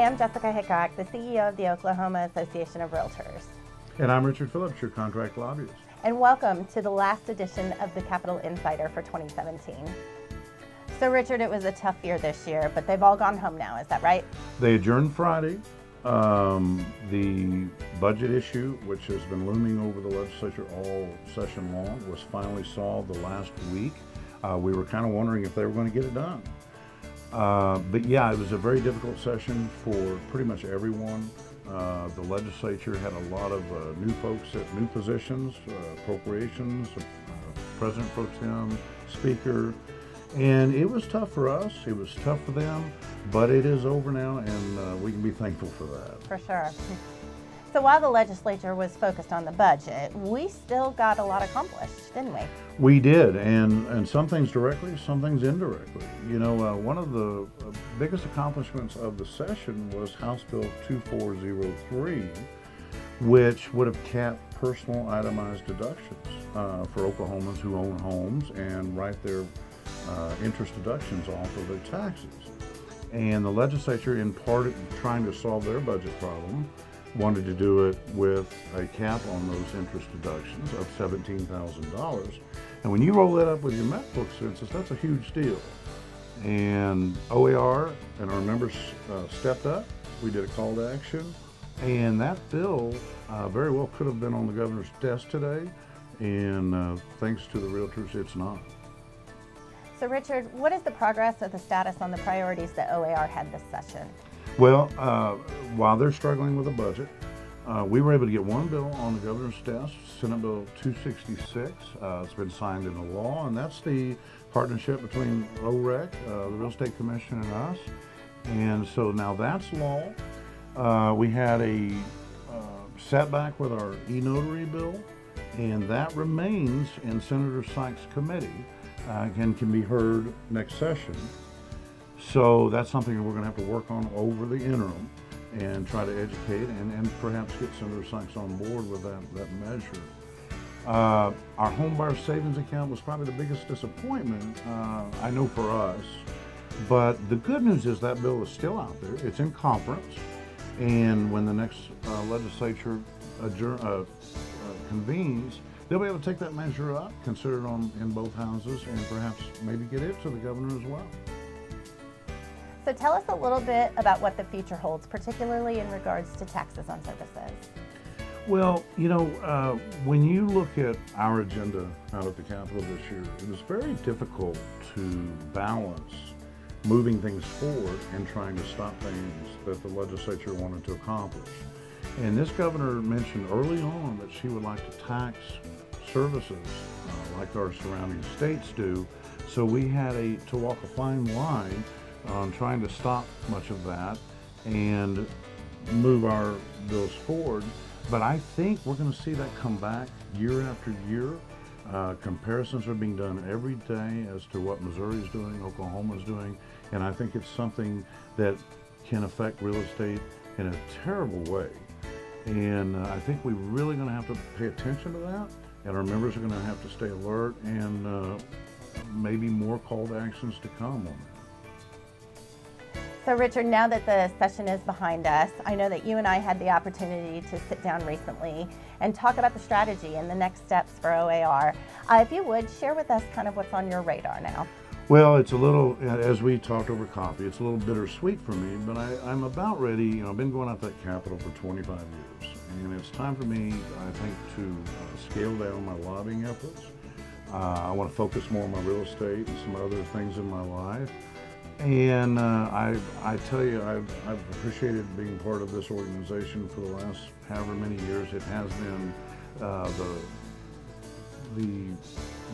I'm Jessica Hickok, the CEO of the Oklahoma Association of Realtors. And I'm Richard Phillips, your contract lobbyist. And welcome to the last edition of the Capitol Insider for 2017. So Richard, it was a tough year this year, but they've all gone home now, is that right? They adjourned Friday. The budget issue, which has been looming over the legislature all session long, was finally solved the last week. We were kind of wondering if they were going to get it done. But yeah, it was a very difficult session for pretty much everyone. The legislature had a lot of new folks at new positions, appropriations, President Pro Tem, Speaker, and it was tough for us, it was tough for them, but it is over now and we can be thankful for that. For sure. So while the legislature was focused on the budget, we still got a lot accomplished, didn't we? We did, and some things directly, some things indirectly. You know, one of the biggest accomplishments of the session was House Bill 2403, which would have capped personal itemized deductions for Oklahomans who own homes and write their interest deductions off of their taxes. And the legislature, in part trying to solve their budget problem, wanted to do it with a cap on those interest deductions of $17,000. And when you roll that up with your MacBook census, that's a huge deal. And OAR and our members stepped up. We did a call to action. And that bill very well could have been on the governor's desk today. And thanks to the realtors, it's not. So Richard, what is the progress of the status on the priorities that OAR had this session? Well, while they're struggling with the budget, we were able to get one bill on the governor's desk, Senate Bill 266. It's been signed into law, and that's the partnership between OREC, the Real Estate Commission, and us. And so now that's law. We had a setback with our e-notary bill, and that remains in Senator Sykes' committee and can be heard next session. So that's something that we're going to have to work on over the interim and try to educate and perhaps get Senator Sykes on board with that measure. Our home buyer savings account was probably the biggest disappointment, I know for us, but the good news is that bill is still out there. It's in conference, and when the next legislature convenes, they'll be able to take that measure up, consider it in both houses, and perhaps maybe get it to the governor as well. So tell us a little bit about what the future holds, particularly in regards to taxes on services. Well, you know, when you look at our agenda out at the Capitol this year, it was very difficult to balance moving things forward and trying to stop things that the legislature wanted to accomplish. And this governor mentioned early on that she would like to tax services like our surrounding states do. So we had to walk a fine line on trying to stop much of that and move our bills forward. But I think we're going to see that come back year after year. Comparisons are being done every day as to what Missouri is doing, Oklahoma is doing, and I think it's something that can affect real estate in a terrible way. And I think we're really going to have to pay attention to that, and our members are going to have to stay alert, and maybe more call to actions to come on that. So Richard, now that the session is behind us, I know that you and I had the opportunity to sit down recently and talk about the strategy and the next steps for OAR. If you would, share with us kind of what's on your radar now. Well, it's a little, as we talked over coffee, it's a little bittersweet for me, but I'm about ready. You know, I've been going out to that Capitol for 25 years, and it's time for me, I think, to scale down my lobbying efforts. I want to focus more on my real estate and some other things in my life. And I tell you, I've appreciated being part of this organization for the last however many years. It has been the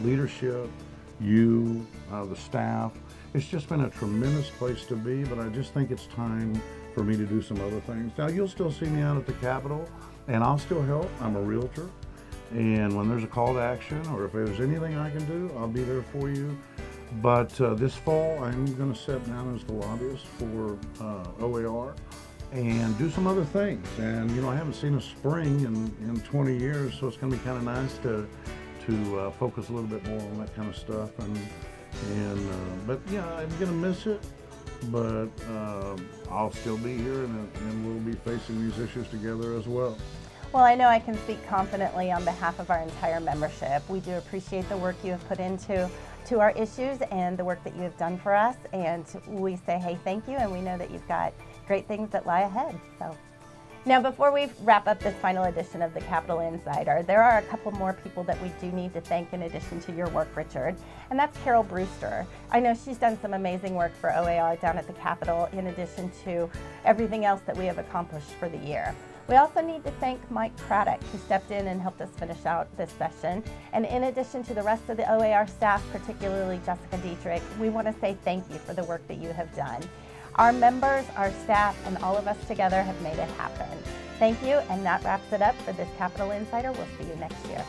leadership, the staff. It's just been a tremendous place to be, but I just think it's time for me to do some other things. Now, you'll still see me out at the Capitol, and I'll still help. I'm a realtor, and when there's a call to action or if there's anything I can do, I'll be there for you. But this fall, I'm going to sit down as the lobbyist for OAR and do some other things. And, you know, I haven't seen a spring in 20 years, so it's going to be kind of nice to focus a little bit more on that kind of stuff. But yeah, I'm going to miss it. but I'll still be here, and we'll be facing these issues together as well. Well, I know I can speak confidently on behalf of our entire membership. We do appreciate the work you have put into our issues and the work that you have done for us, and we say, hey, thank you, and we know that you've got great things that lie ahead. So, now before we wrap up this final edition of the Capitol Insider, there are a couple more people that we do need to thank in addition to your work, Richard, and that's Carol Brewster. I know she's done some amazing work for OAR down at the Capitol in addition to everything else that we have accomplished for the year. We also need to thank Mike Craddock, who stepped in and helped us finish out this session. And in addition to the rest of the OAR staff, particularly Jessica Dietrich, we want to say thank you for the work that you have done. Our members, our staff, and all of us together have made it happen. Thank you, and that wraps it up for this Capitol Insider. We'll see you next year.